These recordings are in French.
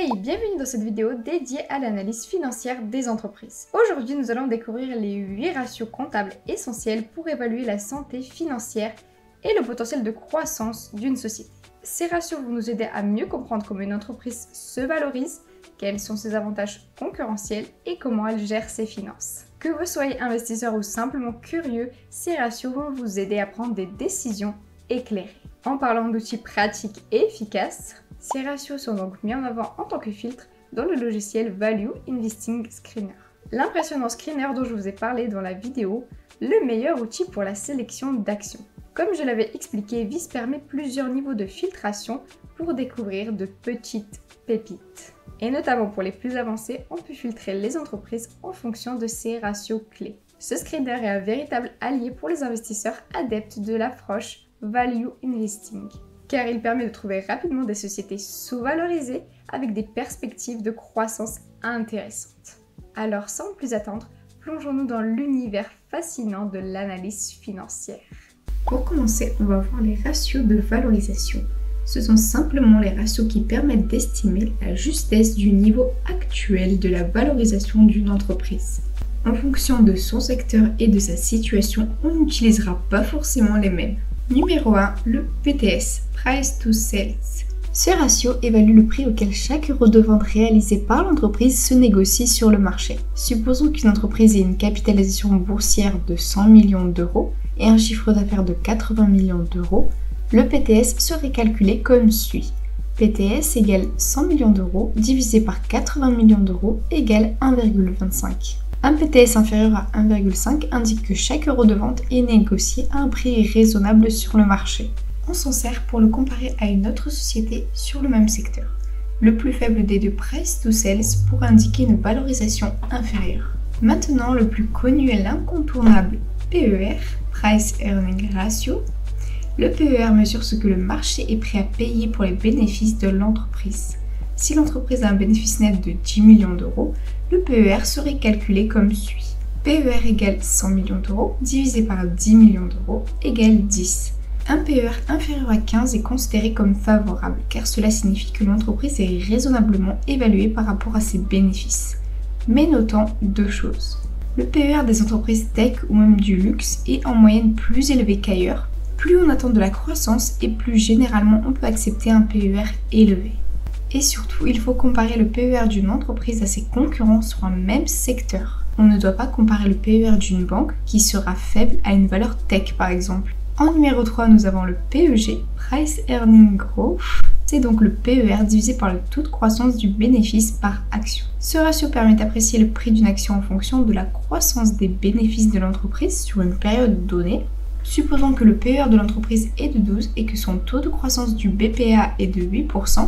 Hey, bienvenue dans cette vidéo dédiée à l'analyse financière des entreprises. Aujourd'hui, nous allons découvrir les 8 ratios comptables essentiels pour évaluer la santé financière et le potentiel de croissance d'une société. Ces ratios vont nous aider à mieux comprendre comment une entreprise se valorise, quels sont ses avantages concurrentiels et comment elle gère ses finances. Que vous soyez investisseur ou simplement curieux, ces ratios vont vous aider à prendre des décisions éclairées. En parlant d'outils pratiques et efficaces, ces ratios sont donc mis en avant en tant que filtre dans le logiciel Value Investing Screener. L'impressionnant screener dont je vous ai parlé dans la vidéo, le meilleur outil pour la sélection d'actions. Comme je l'avais expliqué, VIS permet plusieurs niveaux de filtration pour découvrir de petites pépites. Et notamment pour les plus avancés, on peut filtrer les entreprises en fonction de ces ratios clés. Ce screener est un véritable allié pour les investisseurs adeptes de l'approche Value Investing, car il permet de trouver rapidement des sociétés sous-valorisées avec des perspectives de croissance intéressantes. Alors sans plus attendre, plongeons-nous dans l'univers fascinant de l'analyse financière. Pour commencer, on va voir les ratios de valorisation. Ce sont simplement les ratios qui permettent d'estimer la justesse du niveau actuel de la valorisation d'une entreprise. En fonction de son secteur et de sa situation, on n'utilisera pas forcément les mêmes. Numéro 1, le PTS, Price to Sales. Ce ratio évalue le prix auquel chaque euro de vente réalisé par l'entreprise se négocie sur le marché. Supposons qu'une entreprise ait une capitalisation boursière de 100 millions d'euros et un chiffre d'affaires de 80 millions d'euros. Le PTS serait calculé comme suit. PTS égale 100 millions d'euros divisé par 80 millions d'euros égale 1,25. Un PTS inférieur à 1,5 indique que chaque euro de vente est négocié à un prix raisonnable sur le marché. On s'en sert pour le comparer à une autre société sur le même secteur. Le plus faible des deux price to sales pour indiquer une valorisation inférieure. Maintenant, le plus connu est l'incontournable PER, Price Earning Ratio. Le PER mesure ce que le marché est prêt à payer pour les bénéfices de l'entreprise. Si l'entreprise a un bénéfice net de 10 millions d'euros, le PER serait calculé comme suit. PER égale 100 millions d'euros divisé par 10 millions d'euros égale 10. Un PER inférieur à 15 est considéré comme favorable car cela signifie que l'entreprise est raisonnablement évaluée par rapport à ses bénéfices. Mais notons deux choses. Le PER des entreprises tech ou même du luxe est en moyenne plus élevé qu'ailleurs. Plus on attend de la croissance et plus généralement on peut accepter un PER élevé. Et surtout, il faut comparer le PER d'une entreprise à ses concurrents sur un même secteur. On ne doit pas comparer le PER d'une banque qui sera faible à une valeur tech par exemple. En numéro 3, nous avons le PEG, Price Earning Growth. C'est donc le PER divisé par le taux de croissance du bénéfice par action. Ce ratio permet d'apprécier le prix d'une action en fonction de la croissance des bénéfices de l'entreprise sur une période donnée. Supposons que le PER de l'entreprise est de 12 et que son taux de croissance du BPA est de 8%,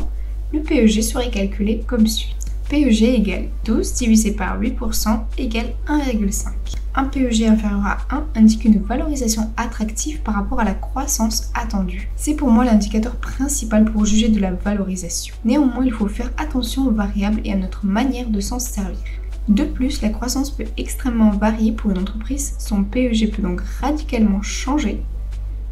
le PEG serait calculé comme suit. PEG égale 12 divisé par 8% égale 1,5. Un PEG inférieur à 1 indique une valorisation attractive par rapport à la croissance attendue. C'est pour moi l'indicateur principal pour juger de la valorisation. Néanmoins, il faut faire attention aux variables et à notre manière de s'en servir. De plus, la croissance peut extrêmement varier pour une entreprise, son PEG peut donc radicalement changer.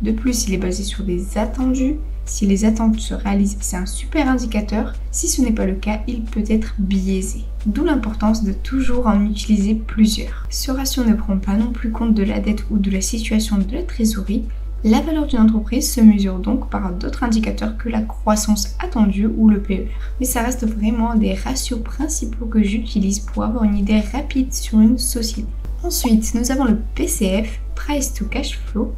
De plus, il est basé sur des attendus. Si les attentes se réalisent, c'est un super indicateur. Si ce n'est pas le cas, il peut être biaisé. D'où l'importance de toujours en utiliser plusieurs. Ce ratio ne prend pas non plus compte de la dette ou de la situation de la trésorerie. La valeur d'une entreprise se mesure donc par d'autres indicateurs que la croissance attendue ou le PER. Mais ça reste vraiment des ratios principaux que j'utilise pour avoir une idée rapide sur une société. Ensuite, nous avons le PCF, Price to Cash Flow.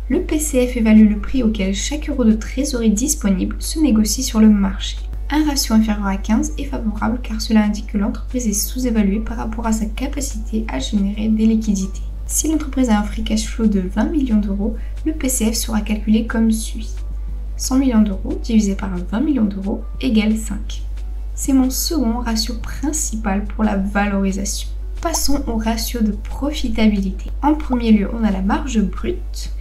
Le PCF évalue le prix auquel chaque euro de trésorerie disponible se négocie sur le marché. Un ratio inférieur à 15 est favorable car cela indique que l'entreprise est sous-évaluée par rapport à sa capacité à générer des liquidités. Si l'entreprise a un free cash flow de 20 millions d'euros, le PCF sera calculé comme suit. 100 millions d'euros divisé par 20 millions d'euros égale 5. C'est mon second ratio principal pour la valorisation. Passons au ratio de profitabilité. En premier lieu, on a la marge brute.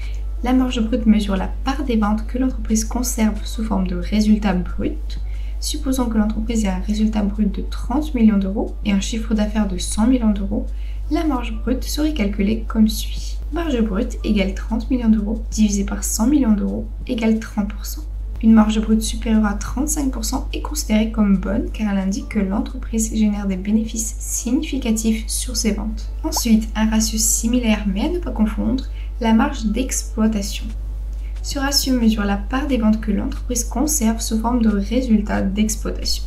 La marge brute mesure la part des ventes que l'entreprise conserve sous forme de résultat brut. Supposons que l'entreprise ait un résultat brut de 30 millions d'euros et un chiffre d'affaires de 100 millions d'euros, la marge brute serait calculée comme suit. Marge brute égale 30 millions d'euros divisé par 100 millions d'euros égale 30%. Une marge brute supérieure à 35% est considérée comme bonne car elle indique que l'entreprise génère des bénéfices significatifs sur ses ventes. Ensuite, un ratio similaire mais à ne pas confondre, la marge d'exploitation. Ce ratio mesure la part des ventes que l'entreprise conserve sous forme de résultat d'exploitation.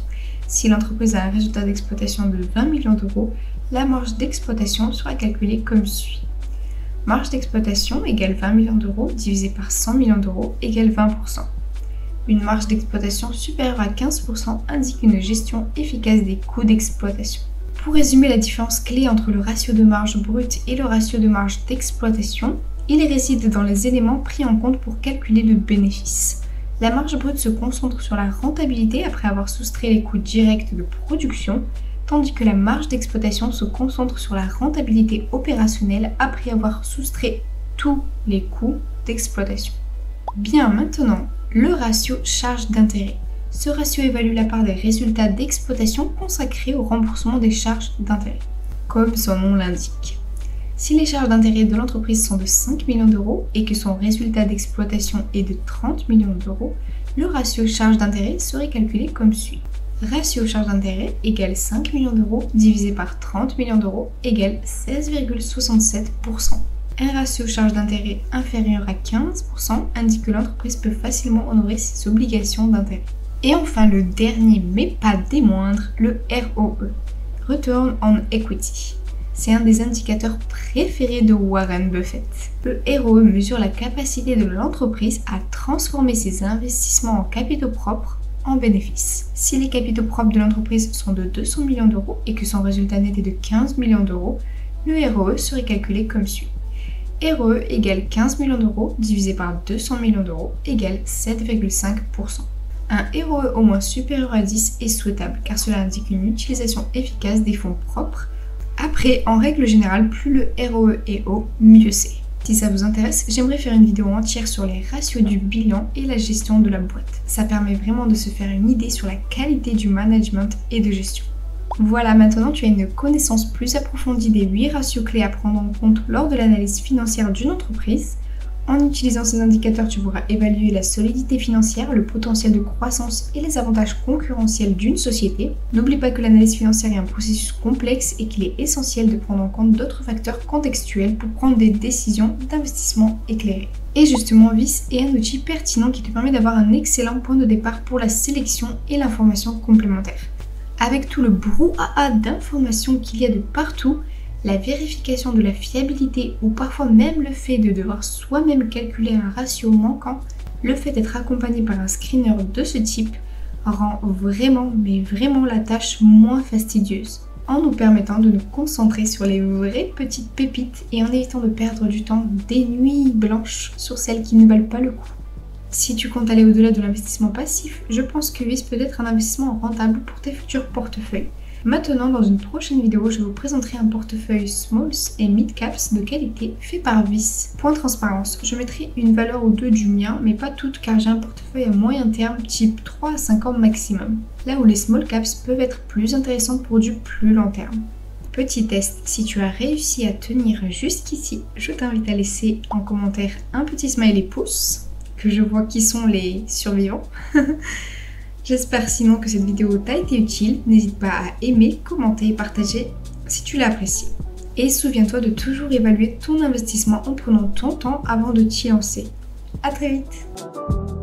Si l'entreprise a un résultat d'exploitation de 20 millions d'euros, la marge d'exploitation sera calculée comme suit. Marge d'exploitation égale 20 millions d'euros divisé par 100 millions d'euros égale 20%. Une marge d'exploitation supérieure à 15% indique une gestion efficace des coûts d'exploitation. Pour résumer la différence clé entre le ratio de marge brute et le ratio de marge d'exploitation, il réside dans les éléments pris en compte pour calculer le bénéfice. La marge brute se concentre sur la rentabilité après avoir soustrait les coûts directs de production, tandis que la marge d'exploitation se concentre sur la rentabilité opérationnelle après avoir soustrait tous les coûts d'exploitation. Bien, maintenant, le ratio charge d'intérêt. Ce ratio évalue la part des résultats d'exploitation consacrés au remboursement des charges d'intérêt, comme son nom l'indique. Si les charges d'intérêt de l'entreprise sont de 5 millions d'euros et que son résultat d'exploitation est de 30 millions d'euros, le ratio charge d'intérêt serait calculé comme suit. Ratio charge d'intérêt égale 5 millions d'euros divisé par 30 millions d'euros égale 16,67%. Un ratio charge d'intérêt inférieur à 15% indique que l'entreprise peut facilement honorer ses obligations d'intérêt. Et enfin le dernier mais pas des moindres, le ROE, Return on Equity. C'est un des indicateurs préférés de Warren Buffett. Le ROE mesure la capacité de l'entreprise à transformer ses investissements en capitaux propres en bénéfices. Si les capitaux propres de l'entreprise sont de 200 millions d'euros et que son résultat net est de 15 millions d'euros, le ROE serait calculé comme suit. ROE égale 15 millions d'euros divisé par 200 millions d'euros égale 7,5%. Un ROE au moins supérieur à 10 est souhaitable car cela indique une utilisation efficace des fonds propres. Après, en règle générale, plus le ROE est haut, mieux c'est. Si ça vous intéresse, j'aimerais faire une vidéo entière sur les ratios du bilan et la gestion de la boîte. Ça permet vraiment de se faire une idée sur la qualité du management et de gestion. Voilà, maintenant tu as une connaissance plus approfondie des 8 ratios clés à prendre en compte lors de l'analyse financière d'une entreprise. En utilisant ces indicateurs, tu pourras évaluer la solidité financière, le potentiel de croissance et les avantages concurrentiels d'une société. N'oublie pas que l'analyse financière est un processus complexe et qu'il est essentiel de prendre en compte d'autres facteurs contextuels pour prendre des décisions d'investissement éclairées. Et justement, VIS est un outil pertinent qui te permet d'avoir un excellent point de départ pour la sélection et l'information complémentaire. Avec tout le brouhaha d'informations qu'il y a de partout, la vérification de la fiabilité ou parfois même le fait de devoir soi-même calculer un ratio manquant, le fait d'être accompagné par un screener de ce type rend vraiment la tâche moins fastidieuse, en nous permettant de nous concentrer sur les vraies petites pépites et en évitant de perdre du temps des nuits blanches sur celles qui ne valent pas le coup. Si tu comptes aller au-delà de l'investissement passif, je pense que VIS peut être un investissement rentable pour tes futurs portefeuilles. Maintenant, dans une prochaine vidéo, je vous présenterai un portefeuille Smalls et Mid Caps de qualité fait par VIS. Point transparence, je mettrai une valeur ou deux du mien, mais pas toutes car j'ai un portefeuille à moyen terme type 3 à 5 ans maximum, là où les Small Caps peuvent être plus intéressants pour du plus long terme. Petit test, si tu as réussi à tenir jusqu'ici, je t'invite à laisser en commentaire un petit smiley pouce, que je vois qui sont les survivants. J'espère sinon que cette vidéo t'a été utile. N'hésite pas à aimer, commenter et partager si tu l'as apprécié. Et souviens-toi de toujours évaluer ton investissement en prenant ton temps avant de t'y lancer. À très vite!